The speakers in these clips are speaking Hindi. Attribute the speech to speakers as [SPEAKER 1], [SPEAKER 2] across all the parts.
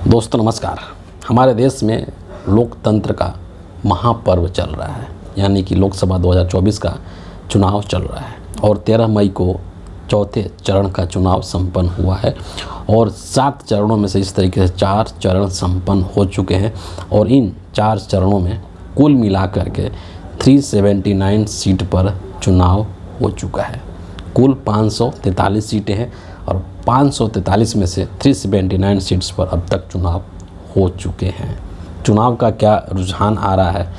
[SPEAKER 1] दोस्तों नमस्कार। हमारे देश में लोकतंत्र का महापर्व चल रहा है, यानी कि लोकसभा 2024 का चुनाव चल रहा है और 13 मई को चौथे चरण का चुनाव संपन्न हुआ है और 7 चरणों में से इस तरीके से 4 चरण संपन्न हो चुके हैं और इन 4 चरणों में कुल मिलाकर के 379 सीट पर चुनाव हो चुका है। कुल 543 सीटें हैं और 543 में से 379 सीट्स पर अब तक चुनाव हो चुके हैं। चुनाव का क्या रुझान आ रहा है,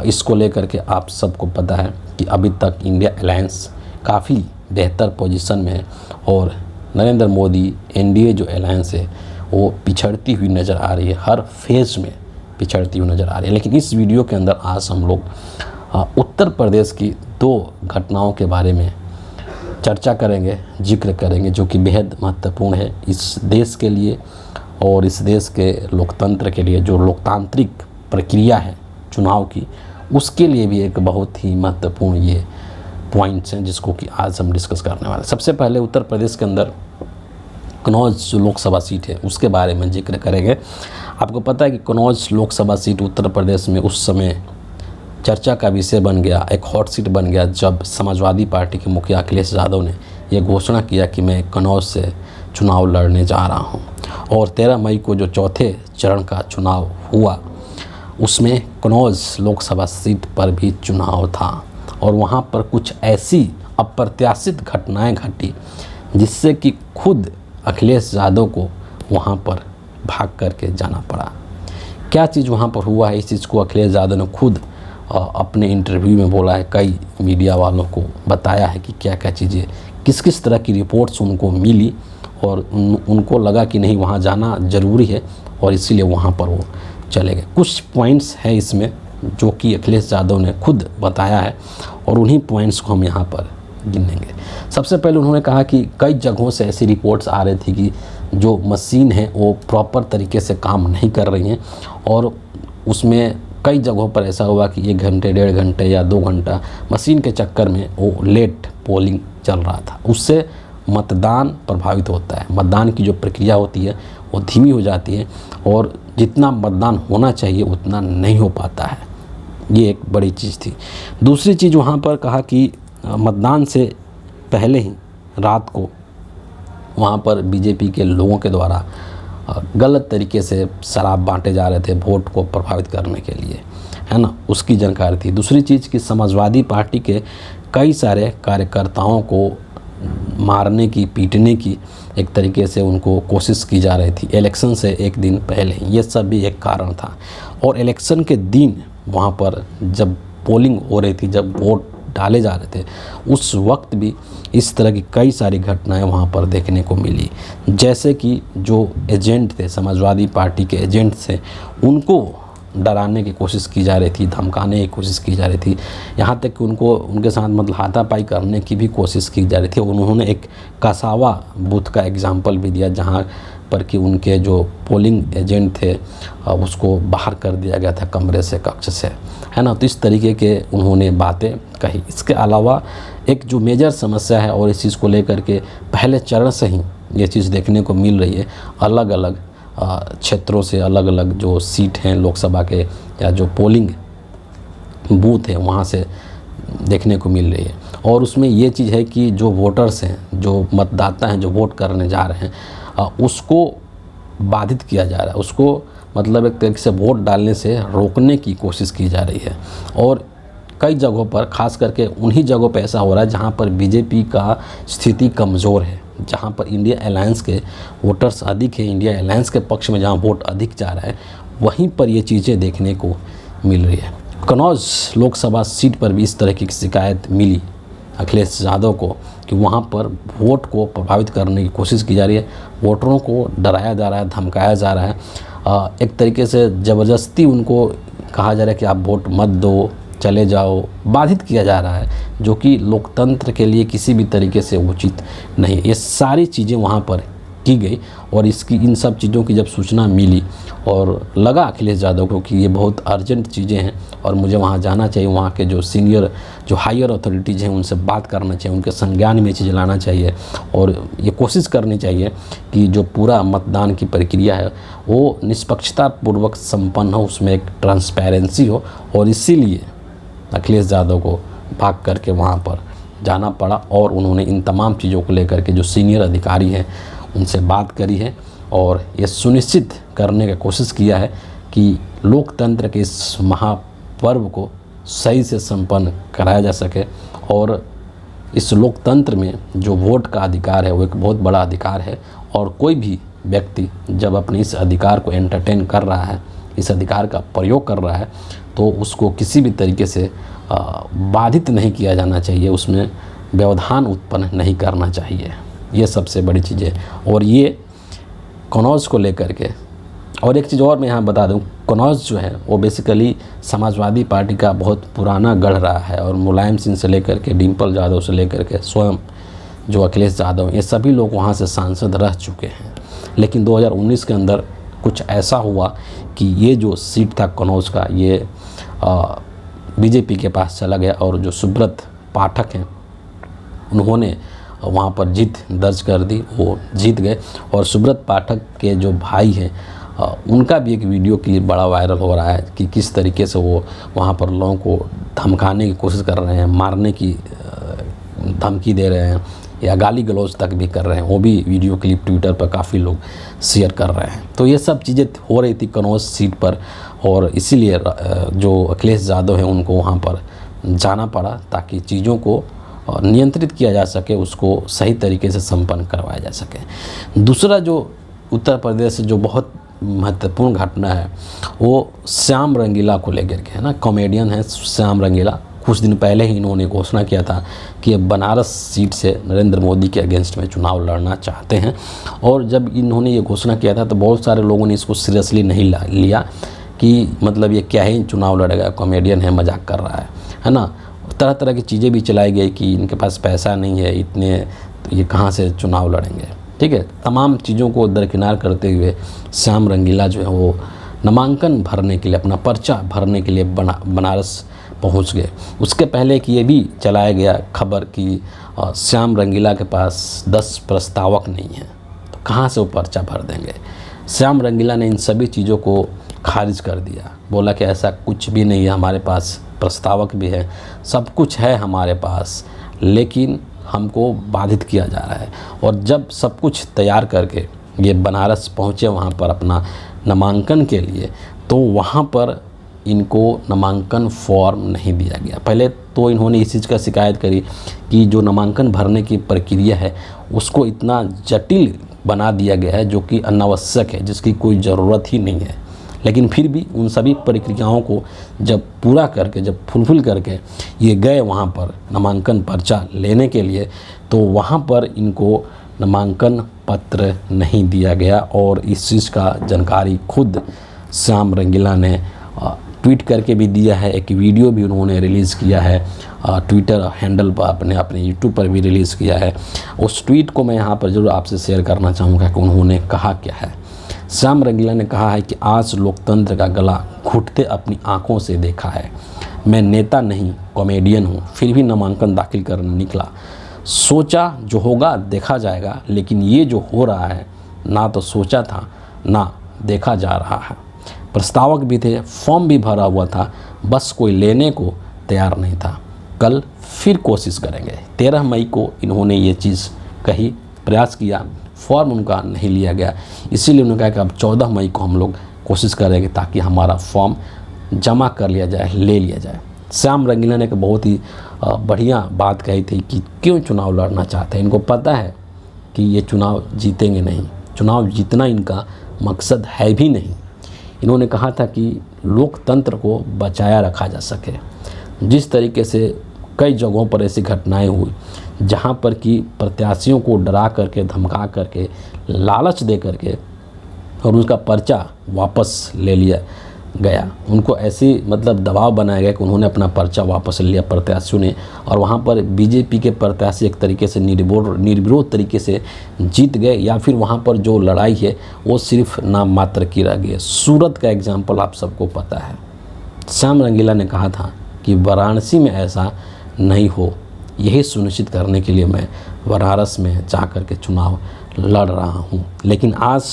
[SPEAKER 1] इसको लेकर के आप सबको पता है कि अभी तक इंडिया अलायंस काफ़ी बेहतर पोजीशन में है और नरेंद्र मोदी एनडीए जो अलायंस है वो पिछड़ती हुई नज़र आ रही है, हर फेज में पिछड़ती हुई नज़र आ रही है। लेकिन इस वीडियो के अंदर आज हम लोग उत्तर प्रदेश की 2 घटनाओं के बारे में चर्चा करेंगे, जिक्र करेंगे, जो कि बेहद महत्वपूर्ण है इस देश के लिए और इस देश के लोकतंत्र के लिए। जो लोकतांत्रिक प्रक्रिया है चुनाव की, उसके लिए भी एक बहुत ही महत्वपूर्ण ये पॉइंट्स हैं जिसको कि आज हम डिस्कस करने वाले हैं। सबसे पहले उत्तर प्रदेश के अंदर कन्नौज जो लोकसभा सीट है उसके बारे में जिक्र करेंगे। आपको पता है कि कन्नौज लोकसभा सीट उत्तर प्रदेश में उस समय चर्चा का विषय बन गया, एक हॉट सीट बन गया जब समाजवादी पार्टी के मुखिया अखिलेश यादव ने यह घोषणा किया कि मैं कन्नौज से चुनाव लड़ने जा रहा हूं। और 13 मई को जो चौथे चरण का चुनाव हुआ उसमें कन्नौज लोकसभा सीट पर भी चुनाव था और वहां पर कुछ ऐसी अप्रत्याशित घटनाएं घटी जिससे कि खुद अखिलेश यादव को वहां पर भाग करके जाना पड़ा। क्या चीज़ वहां पर हुआ है, इस चीज़ को अखिलेश यादव ने खुद अपने इंटरव्यू में बोला है, कई मीडिया वालों को बताया है कि क्या क्या चीज़ें, किस किस तरह की रिपोर्ट्स उनको मिली और उनको लगा कि नहीं वहाँ जाना ज़रूरी है और इसीलिए वहाँ पर वो चले गए। कुछ पॉइंट्स हैं इसमें जो कि अखिलेश यादव ने खुद बताया है और उन्हीं पॉइंट्स को हम यहाँ पर गिनेंगे। सबसे पहले उन्होंने कहा कि कई जगहों से ऐसी रिपोर्ट्स आ रही थी कि जो मशीन है वो प्रॉपर तरीके से काम नहीं कर रही हैं और उसमें कई जगहों पर ऐसा हुआ कि 1 घंटे 1.5 घंटे या 2 घंटा मशीन के चक्कर में वो लेट पोलिंग चल रहा था। उससे मतदान प्रभावित होता है, मतदान की जो प्रक्रिया होती है वो धीमी हो जाती है और जितना मतदान होना चाहिए उतना नहीं हो पाता है। ये एक बड़ी चीज़ थी। दूसरी चीज़ वहाँ पर कहा कि मतदान से पहले ही रात को वहाँ पर बीजेपी के लोगों के द्वारा गलत तरीके से शराब बांटे जा रहे थे वोट को प्रभावित करने के लिए, है ना, उसकी जानकारी थी। दूसरी चीज़ कि समाजवादी पार्टी के कई सारे कार्यकर्ताओं को मारने की, पीटने की एक तरीके से उनको कोशिश की जा रही थी इलेक्शन से एक दिन पहले ही। ये सब भी एक कारण था और इलेक्शन के दिन वहाँ पर जब पोलिंग हो रही थी, जब वोट डाले जा रहे थे, उस वक्त भी इस तरह की कई सारी घटनाएं वहाँ पर देखने को मिली। जैसे कि जो एजेंट थे, समाजवादी पार्टी के एजेंट थे, उनको डराने की कोशिश की जा रही थी, धमकाने की कोशिश की जा रही थी, यहाँ तक कि उनके साथ मतलब हाथापाई करने की भी कोशिश की जा रही थी। उन्होंने एक कसावा बूथ का एग्जाम्पल भी दिया जहाँ पर कि उनके जो पोलिंग एजेंट थे उसको बाहर कर दिया गया था कमरे से, कक्ष से, है ना। तो इस तरीके के उन्होंने बातें कही। इसके अलावा एक जो मेजर समस्या है और इस चीज़ को लेकर के पहले चरण से ही ये चीज़ देखने को मिल रही है, अलग अलग क्षेत्रों से अलग अलग जो सीट हैं लोकसभा के या जो पोलिंग बूथ है वहाँ से देखने को मिल रही है। और उसमें ये चीज़ है कि जो वोटर्स हैं, जो मतदाता हैं, जो वोट करने जा रहे हैं, उसको बाधित किया जा रहा है, उसको मतलब एक तरीके से वोट डालने से रोकने की कोशिश की जा रही है। और कई जगहों पर, खास करके उन्हीं जगहों पर ऐसा हो रहा है जहाँ पर बीजेपी का स्थिति कमज़ोर है, जहाँ पर इंडिया अलायंस के वोटर्स अधिक है, इंडिया अलायंस के पक्ष में जहाँ वोट अधिक जा रहा है, वहीं पर ये चीज़ें देखने को मिल रही है। कन्नौज लोकसभा सीट पर भी इस तरह की शिकायत मिली अखिलेश यादव को कि वहाँ पर वोट को प्रभावित करने की कोशिश की जा रही है, वोटरों को डराया जा रहा है, धमकाया जा रहा है, एक तरीके से ज़बरदस्ती उनको कहा जा रहा है कि आप वोट मत दो, चले जाओ, बाधित किया जा रहा है, जो कि लोकतंत्र के लिए किसी भी तरीके से उचित नहीं। ये सारी चीज़ें वहाँ पर की गई। और इसकी इन सब चीज़ों की जब सूचना मिली और लगा अखिलेश यादव को कि ये बहुत अर्जेंट चीज़ें हैं और मुझे वहाँ जाना चाहिए, वहाँ के जो सीनियर जो हायर अथॉरिटीज़ हैं उनसे बात करना चाहिए, उनके संज्ञान में चीज़ लाना चाहिए और ये कोशिश करनी चाहिए कि जो पूरा मतदान की प्रक्रिया है वो निष्पक्षता पूर्वक संपन्न हो, उसमें एक ट्रांसपेरेंसी हो। और इसीलिए अखिलेश यादव को भाग करके वहाँ पर जाना पड़ा और उन्होंने इन तमाम चीज़ों को लेकर के जो सीनियर अधिकारी हैं उनसे बात करी है और ये सुनिश्चित करने की कोशिश किया है कि लोकतंत्र के इस महापर्व को सही से संपन्न कराया जा सके। और इस लोकतंत्र में जो वोट का अधिकार है वो एक बहुत बड़ा अधिकार है और कोई भी व्यक्ति जब अपने इस अधिकार को एंटरटेन कर रहा है, इस अधिकार का प्रयोग कर रहा है, तो उसको किसी भी तरीके से बाधित नहीं किया जाना चाहिए, उसमें व्यवधान उत्पन्न नहीं करना चाहिए। ये सबसे बड़ी चीज़ है। और ये कन्नौज को लेकर के और एक चीज़ और मैं यहाँ बता दूँ, कन्नौज जो है वो बेसिकली समाजवादी पार्टी का बहुत पुराना गढ़ रहा है और मुलायम सिंह से लेकर के डिम्पल यादव से लेकर के स्वयं जो अखिलेश यादव, ये सभी लोग वहाँ से सांसद रह चुके हैं। लेकिन 2019 के अंदर कुछ ऐसा हुआ कि ये जो सीट था कन्नौज का, ये बीजेपी के पास चला गया और जो सुब्रत पाठक हैं उन्होंने वहाँ पर जीत दर्ज कर दी, वो जीत गए। और सुब्रत पाठक के जो भाई हैं उनका भी एक वीडियो क्लिप बड़ा वायरल हो रहा है कि किस तरीके से वो वहाँ पर लोगों को धमकाने की कोशिश कर रहे हैं, मारने की धमकी दे रहे हैं या गाली गलौज तक भी कर रहे हैं। वो भी वीडियो क्लिप ट्विटर पर काफ़ी लोग शेयर कर रहे हैं। तो ये सब चीज़ें हो रही थी कन्नौज सीट पर और इसीलिए जो अखिलेश यादव हैं उनको वहाँ पर जाना पड़ा ताकि चीज़ों को नियंत्रित किया जा सके, उसको सही तरीके से संपन्न करवाया जा सके। दूसरा जो उत्तर प्रदेश से जो बहुत महत्वपूर्ण घटना है वो श्याम रंगीला को लेकर के है ना। कॉमेडियन है श्याम रंगीला, कुछ दिन पहले ही इन्होंने घोषणा किया था कि बनारस सीट से नरेंद्र मोदी के अगेंस्ट में चुनाव लड़ना चाहते हैं। और जब इन्होंने ये घोषणा किया था तो बहुत सारे लोगों ने इसको सीरियसली नहीं लिया कि मतलब ये क्या ही चुनाव लड़ेगा, कॉमेडियन है, मजाक कर रहा है ना। तरह तरह की चीज़ें भी चलाई गई कि इनके पास पैसा नहीं है इतने, तो ये कहाँ से चुनाव लड़ेंगे, ठीक है। तमाम चीज़ों को दरकिनार करते हुए श्याम रंगीला जो है वो नामांकन भरने के लिए, अपना पर्चा भरने के लिए बनारस पहुंच गए। उसके पहले कि ये भी चलाया गया खबर कि श्याम रंगीला के पास 10 प्रस्तावक नहीं हैं, तो कहाँ से वो पर्चा भर देंगे। श्याम रंगीला ने इन सभी चीज़ों को खारिज कर दिया, बोला कि ऐसा कुछ भी नहीं है, हमारे पास प्रस्तावक भी है, सब कुछ है हमारे पास, लेकिन हमको बाधित किया जा रहा है। और जब सब कुछ तैयार करके ये बनारस पहुँचे वहाँ पर अपना नामांकन के लिए, तो वहाँ पर इनको नामांकन फॉर्म नहीं दिया गया। पहले तो इन्होंने इस चीज़ का शिकायत करी कि जो नामांकन भरने की प्रक्रिया है उसको इतना जटिल बना दिया गया है जो कि अनावश्यक है, जिसकी कोई ज़रूरत ही नहीं है। लेकिन फिर भी उन सभी प्रक्रियाओं को जब पूरा करके, जब फुलफिल करके ये गए वहाँ पर नामांकन पर्चा लेने के लिए, तो वहाँ पर इनको नामांकन पत्र नहीं दिया गया। और इस चीज़ का जानकारी खुद श्याम रंगीला ने ट्वीट करके भी दिया है, एक वीडियो भी उन्होंने रिलीज़ किया है ट्विटर हैंडल पर, अपने यूट्यूब पर भी रिलीज़ किया है। उस ट्वीट को मैं यहाँ पर ज़रूर आपसे शेयर करना चाहूँगा कि उन्होंने कहा क्या है। श्याम रंगीला ने कहा है कि आज लोकतंत्र का गला घुटते अपनी आंखों से देखा है। मैं नेता नहीं कॉमेडियन हूँ, फिर भी नामांकन दाखिल करने निकला। सोचा जो होगा देखा जाएगा, लेकिन ये जो हो रहा है ना तो सोचा था ना देखा जा रहा है। प्रस्तावक भी थे, फॉर्म भी भरा हुआ था, बस कोई लेने को तैयार नहीं था। कल फिर कोशिश करेंगे। 13 मई को इन्होंने ये चीज़ कही, प्रयास किया, फॉर्म उनका नहीं लिया गया। इसीलिए उन्होंने कहा कि अब 14 मई को हम लोग कोशिश करेंगे ताकि हमारा फॉर्म जमा कर लिया जाए, ले लिया जाए। श्याम रंगीला ने एक बहुत ही बढ़िया बात कही थी कि क्यों चुनाव लड़ना चाहते हैं। इनको पता है कि ये चुनाव जीतेंगे नहीं, चुनाव जीतना इनका मकसद है भी नहीं। इन्होंने कहा था कि लोकतंत्र को बचाया रखा जा सके। जिस तरीके से कई जगहों पर ऐसी घटनाएं हुई जहां पर कि प्रत्याशियों को डरा करके, धमका करके, लालच दे करके और उनका पर्चा वापस ले लिया गया। उनको ऐसी मतलब दबाव बनाया गया कि उन्होंने अपना पर्चा वापस लिया प्रत्याशियों ने, और वहाँ पर बीजेपी के प्रत्याशी एक तरीके से निर्विरोध तरीके से जीत गए, या फिर वहाँ पर जो लड़ाई है वो सिर्फ नाम मात्र की रह गई। सूरत का एग्जाम्पल आप सबको पता है। श्याम रंगीला ने कहा था कि वाराणसी में ऐसा नहीं हो, यही सुनिश्चित करने के लिए मैं बनारस में जा कर के चुनाव लड़ रहा हूँ। लेकिन आज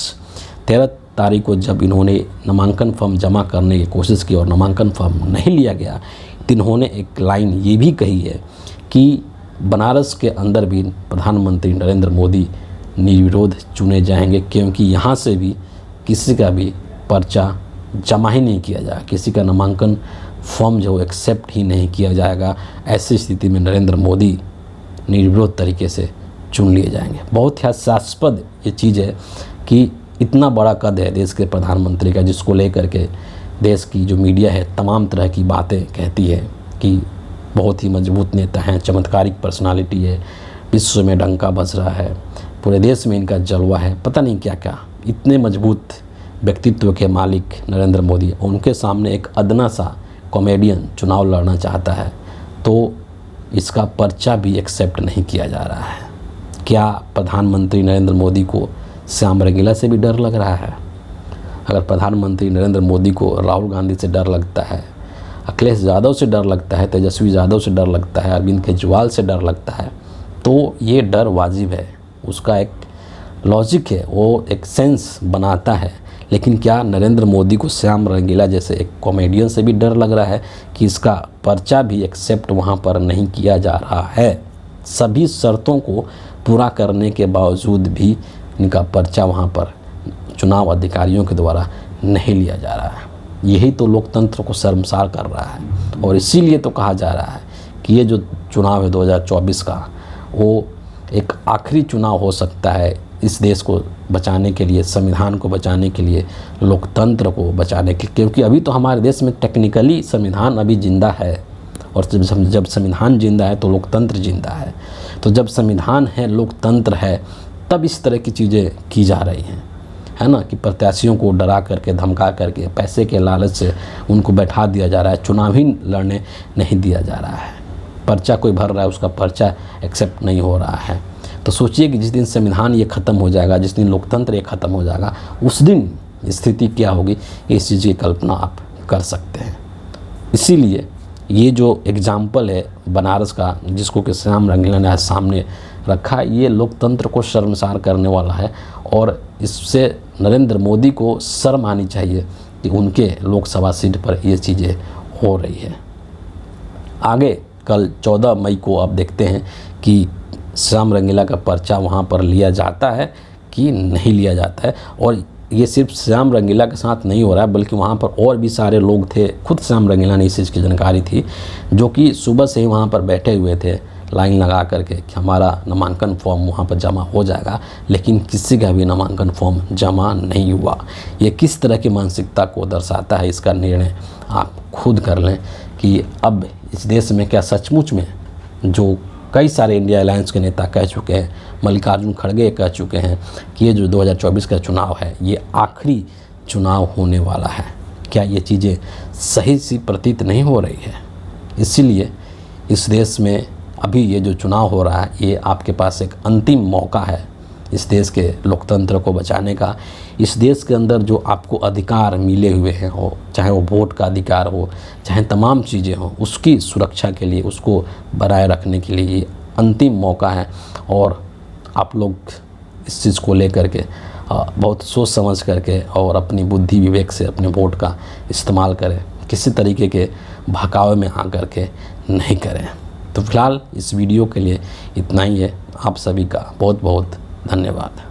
[SPEAKER 1] 13 तारीख को जब इन्होंने नामांकन फॉर्म जमा करने की कोशिश की और नामांकन फॉर्म नहीं लिया गया, तो इन्होंने एक लाइन ये भी कही है कि बनारस के अंदर भी प्रधानमंत्री नरेंद्र मोदी निर्विरोध चुने जाएंगे, क्योंकि यहाँ से भी किसी का भी पर्चा जमा ही नहीं किया जाएगा, किसी का नामांकन फॉर्म जो एक्सेप्ट ही नहीं किया जाएगा। ऐसी स्थिति में नरेंद्र मोदी निर्विरोध तरीके से चुन लिए जाएंगे। बहुत ही हास्यास्पद ये चीज़ है कि इतना बड़ा कद है देश के प्रधानमंत्री का, जिसको लेकर के देश की जो मीडिया है तमाम तरह की बातें कहती है कि बहुत ही मजबूत नेता हैं, चमत्कारिक पर्सनालिटी है, विश्व में डंका बज रहा है, पूरे देश में इनका जलवा है, पता नहीं क्या क्या। इतने मजबूत व्यक्तित्व के मालिक नरेंद्र मोदी, उनके सामने एक अदना सा कॉमेडियन चुनाव लड़ना चाहता है तो इसका पर्चा भी एक्सेप्ट नहीं किया जा रहा है। क्या प्रधानमंत्री नरेंद्र मोदी को श्याम रंगीला से भी डर लग रहा है? अगर प्रधानमंत्री नरेंद्र मोदी को राहुल गांधी से डर लगता है, अखिलेश यादव से डर लगता है, तेजस्वी यादव से डर लगता है, अरविंद केजरीवाल से डर लगता है, तो ये डर वाजिब है, उसका एक लॉजिक है, वो एक सेंस बनाता है। लेकिन क्या नरेंद्र मोदी को श्याम रंगीला जैसे एक कॉमेडियन से भी डर लग रहा है कि इसका पर्चा भी एक्सेप्ट वहाँ पर नहीं किया जा रहा है? सभी शर्तों को पूरा करने के बावजूद भी इनका पर्चा वहाँ पर चुनाव अधिकारियों के द्वारा नहीं लिया जा रहा है। यही तो लोकतंत्र को शर्मसार कर रहा है, और इसीलिए तो कहा जा रहा है कि ये जो चुनाव है 2024 का, वो एक आखिरी चुनाव हो सकता है इस देश को बचाने के लिए, संविधान को बचाने के लिए, लोकतंत्र को बचाने के लिए। क्योंकि अभी तो हमारे देश में टेक्निकली संविधान अभी जिंदा है, और जब संविधान जिंदा है तो लोकतंत्र जिंदा है। तो जब संविधान है, लोकतंत्र है, तब इस तरह की चीज़ें की जा रही हैं, है ना, कि प्रत्याशियों को डरा करके, धमका करके, पैसे के लालच से उनको बैठा दिया जा रहा है, चुनाव ही लड़ने नहीं दिया जा रहा है। पर्चा कोई भर रहा है, उसका पर्चा एक्सेप्ट नहीं हो रहा है। तो सोचिए कि जिस दिन संविधान ये ख़त्म हो जाएगा, जिस दिन लोकतंत्र ये ख़त्म हो जाएगा, उस दिन स्थिति क्या होगी, इस चीज़ की कल्पना आप कर सकते हैं। इसीलिए ये जो एग्जाम्पल है बनारस का, जिसको कि श्याम रंगीला ने आज सामने रखा, ये लोकतंत्र को शर्मसार करने वाला है, और इससे नरेंद्र मोदी को शर्म आनी चाहिए कि उनके लोकसभा सीट पर ये चीज़ें हो रही है। आगे कल 14 मई को आप देखते हैं कि श्याम रंगीला का पर्चा वहाँ पर लिया जाता है कि नहीं लिया जाता है। और ये सिर्फ श्याम रंगीला के साथ नहीं हो रहा है, बल्कि वहाँ पर और भी सारे लोग थे, खुद श्याम रंगीला ने इस चीज़ की जानकारी थी, जो कि सुबह से ही वहाँ पर बैठे हुए थे लाइन लगा करके कि हमारा नामांकन फॉर्म वहाँ पर जमा हो जाएगा, लेकिन किसी का भी नामांकन फॉर्म जमा नहीं हुआ। ये किस तरह की मानसिकता को दर्शाता है, इसका निर्णय आप खुद कर लें कि अब इस देश में क्या सचमुच में, जो कई सारे इंडिया अलायंस के नेता कह चुके हैं, मल्लिकार्जुन खड़गे कह चुके हैं कि ये जो 2024 का चुनाव है ये आखिरी चुनाव होने वाला है, क्या ये चीज़ें सही सी प्रतीत नहीं हो रही है? इसीलिए इस देश में अभी ये जो चुनाव हो रहा है, ये आपके पास एक अंतिम मौका है इस देश के लोकतंत्र को बचाने का। इस देश के अंदर जो आपको अधिकार मिले हुए हैं, हो चाहे वो वोट का अधिकार हो, चाहे तमाम चीज़ें हों, उसकी सुरक्षा के लिए, उसको बनाए रखने के लिए ये अंतिम मौका है। और आप लोग इस चीज़ को लेकर के बहुत सोच समझ करके और अपनी बुद्धि विवेक से अपने वोट का इस्तेमाल करें, किसी तरीके के बहकावे में आकर के नहीं करें। तो फिलहाल इस वीडियो के लिए इतना ही है। आप सभी का बहुत बहुत धन्यवाद।